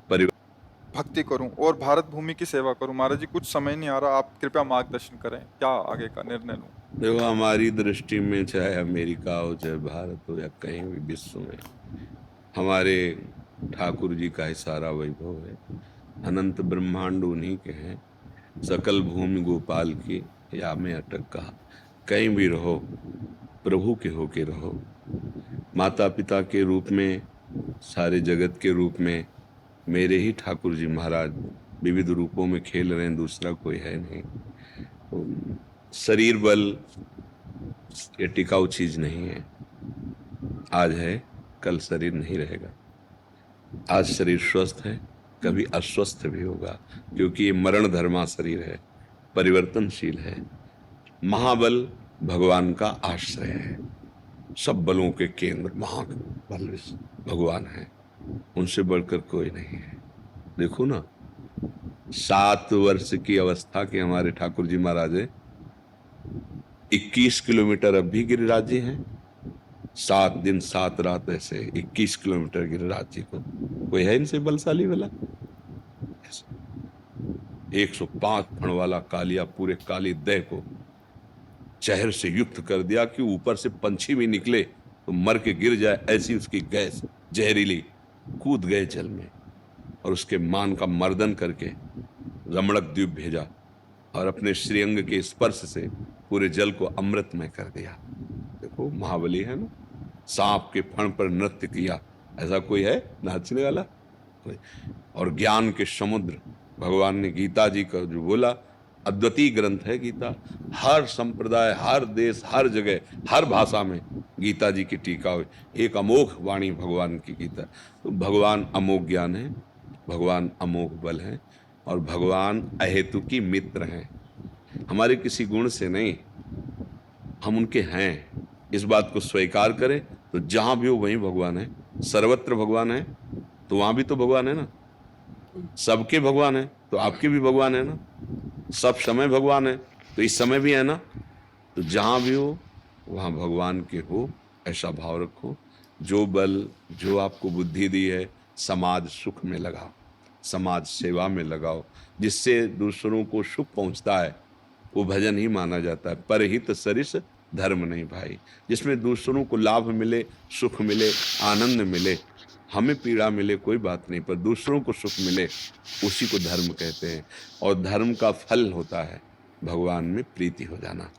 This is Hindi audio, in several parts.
परिवार। भक्ति करूं और भारत भूमि की सेवा करूं। महाराज जी कुछ समय नहीं आ रहा, आप कृपया मार्गदर्शन करें, क्या आगे का निर्णय लूं। देखो, हमारी दृष्टि में चाहे अमेरिका हो, चाहे भारत हो, या कहीं भी विश्व में, हमारे ठाकुर जी का ही सारा वैभव है। अनंत ब्रह्मांड उन्हीं के हैं। सकल भूमि गोपाल की, या में अटक कहा। कहीं भी रहो, प्रभु के होके रहो। माता पिता के रूप में, सारे जगत के रूप में मेरे ही ठाकुर जी महाराज विविध रूपों में खेल रहे हैं, दूसरा कोई है नहीं। तो शरीर बल ये टिकाऊ चीज नहीं है। आज है, कल शरीर नहीं रहेगा। आज शरीर स्वस्थ है, कभी अस्वस्थ भी होगा, क्योंकि ये मरण धर्मा शरीर है, परिवर्तनशील है। महाबल भगवान का आश्रय है। सब बलों के केंद्र महाबल भगवान है, उनसे बढ़कर कोई नहीं है। देखो ना, 7 वर्ष की अवस्था के हमारे ठाकुर जी महाराज 21 किलोमीटर अब भी गिरिराज जी हैं। 7 दिन 7 रात ऐसे 21 किलोमीटर गिरिराज जी को कोई है इनसे बलशाली वाला। 105 फण वाला कालिया पूरे काली देह को जहर से युक्त कर दिया कि ऊपर से पंछी भी निकले तो मर के गिर जाए, ऐसी उसकी गैस जहरीली। कूद गए जल में और उसके मान का मर्दन करके रमणक द्वीप भेजा और अपने श्रीअंग के स्पर्श से पूरे जल को अमृतमय कर दिया। देखो, महाबली है ना। सांप के फण पर नृत्य किया, ऐसा कोई है नाचने वाला कोई। और ज्ञान के समुद्र भगवान ने गीता जी का जो बोला, अद्वितीय ग्रंथ है गीता। हर संप्रदाय, हर देश, हर जगह, हर भाषा में गीता जी की टीका हुई। एक अमोघ वाणी भगवान की गीता। तो भगवान अमोघ ज्ञान है, भगवान अमोघ बल है, और भगवान अहेतुकी मित्र हैं। हमारे किसी गुण से नहीं, हम उनके हैं। इस बात को स्वीकार करें तो जहां भी हो वहीं भगवान है। सर्वत्र भगवान है तो वहां भी तो भगवान है ना। सबके भगवान है तो आपके भी भगवान है ना। सब समय भगवान है तो इस समय भी है ना। तो जहां भी हो वहां भगवान के हो, ऐसा भाव रखो। जो बल, जो आपको बुद्धि दी है, समाज सुख में लगाओ, समाज सेवा में लगाओ। जिससे दूसरों को सुख पहुंचता है वो भजन ही माना जाता है। परहित सरिस धर्म नहीं भाई। जिसमें दूसरों को लाभ मिले, सुख मिले, आनंद मिले, हमें पीड़ा मिले कोई बात नहीं, पर दूसरों को सुख मिले, उसी को धर्म कहते हैं। और धर्म का फल होता है भगवान में प्रीति हो जाना।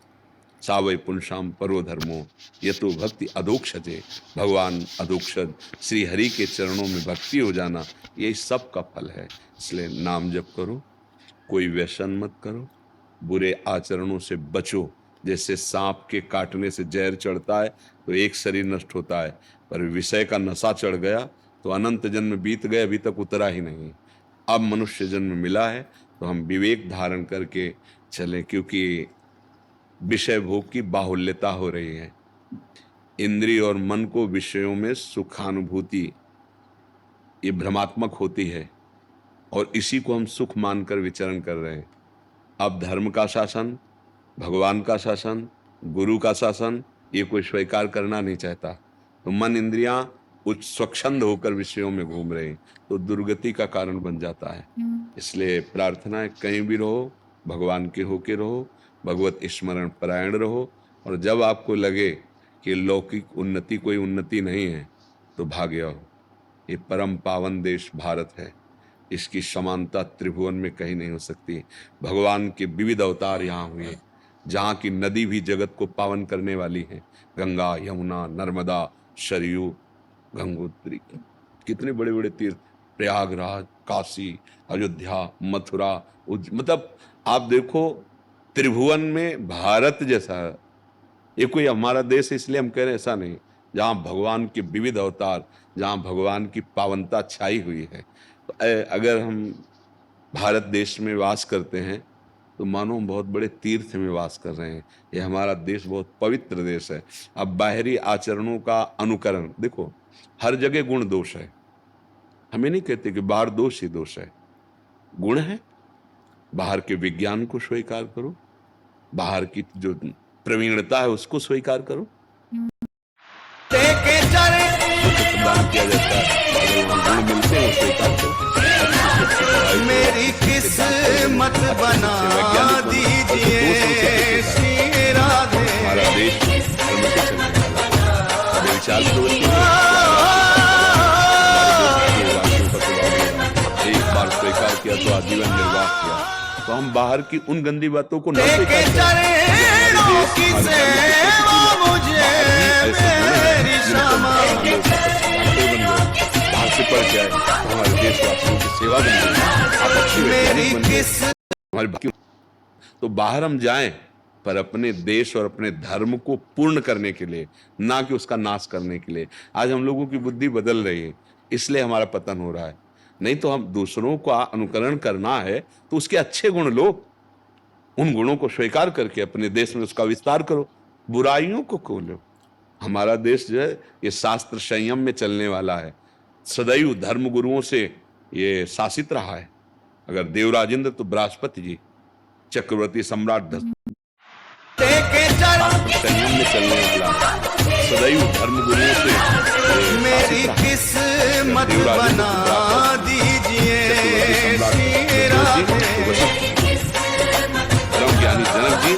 सावै पुंसाम परो धर्मो ये तो भक्ति अधोक्षजे। भगवान अधोक्षज श्री हरि के चरणों में भक्ति हो जाना, यही सब का फल है। इसलिए नाम जप करो, कोई व्यसन मत करो, बुरे आचरणों से बचो। जैसे सांप के काटने से जहर चढ़ता है तो एक शरीर नष्ट होता है, पर विषय का नशा चढ़ गया तो अनंत जन्म बीत गए, अभी तक उतरा ही नहीं। अब मनुष्य जन्म मिला है तो हम विवेक धारण करके चलें, क्योंकि विषय भोग की बाहुल्यता हो रही है। इंद्रिय और मन को विषयों में सुखानुभूति ये भ्रमात्मक होती है, और इसी को हम सुख मानकर विचरण कर रहे हैं। अब धर्म का शासन, भगवान का शासन, गुरु का शासन, ये कोई स्वीकार करना नहीं चाहता। तो मन इंद्रियां उच्च स्वच्छंद होकर विषयों में घूम रहे हैं, तो दुर्गति का कारण बन जाता है। इसलिए प्रार्थना है, कहीं भी रहो भगवान के होके रहो, भगवत स्मरण परायण रहो। और जब आपको लगे कि लौकिक उन्नति कोई उन्नति नहीं है तो भाग आओ। ये परम पावन देश भारत है, इसकी समानता त्रिभुवन में कहीं नहीं हो सकती। भगवान के विविध अवतार यहाँ हुए, जहाँ की नदी भी जगत को पावन करने वाली है। गंगा, यमुना, नर्मदा, सरयू, गंगोत्री, कितने बड़े बड़े तीर्थ, प्रयागराज, काशी, अयोध्या, मथुरा, मतलब आप देखो त्रिभुवन में भारत जैसा ये कोई हमारा देश है इसलिए हम कह रहे हैं, ऐसा नहीं। जहाँ भगवान के विविध अवतार, जहाँ भगवान की पावनता छाई हुई है। तो अगर हम भारत देश में वास करते हैं तो मानो हम बहुत बड़े तीर्थ में वास कर रहे हैं। ये हमारा देश बहुत पवित्र देश है। अब बाहरी आचरणों का अनुकरण देखो, हर जगह गुण दोष है। हमें नहीं कहते कि बाहर दोष ही दोष है, गुण है। बाहर के विज्ञान को स्वीकार करो, बाहर की जो प्रवीणता है उसको स्वीकार करो। सुख प्रदान किया जाता है, अगर वहां गुण मिलते हैं स्वीकार करो। बना दीजिए श्री राधे। हमारा देश धर्म से चलने वाला है। विचार प्रवृत्ति एक बार स्वीकार किया तो आजीवन निर्वाह किया, तो हम बाहर की उन गंदी बातों को न स्वीकार बाहर से पड़ जाए तो हमारे देशवासियों की सेवा बन जाए, आप अच्छी वैज्ञानिक बन जाए, हमारे तो बाहर हम जाएं पर अपने देश और अपने धर्म को पूर्ण करने के लिए, ना कि उसका नाश करने के लिए। आज हम लोगों की बुद्धि बदल रही है, इसलिए हमारा पतन हो रहा है। नहीं तो हम दूसरों का अनुकरण करना है तो उसके अच्छे गुण लो, उन गुणों को स्वीकार करके अपने देश में उसका विस्तार करो, बुराइयों को खोलो। हमारा देश जो है ये शास्त्र संयम में चलने वाला है, सदैव धर्म गुरुओं से ये शासित रहा है। अगर देवराजेंद्र तो बृहस्पति जी, चक्रवर्ती सम्राट संयम में चलने वाला सदैव धर्म गुरुओं से मेरी किस्मत बना दीजिए श्री राधे। परम ज्ञानी जनक जी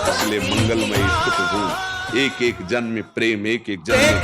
इसलिए मंगलमय सुख हूँ, एक एक जन्म में प्रेम, एक एक जन्म में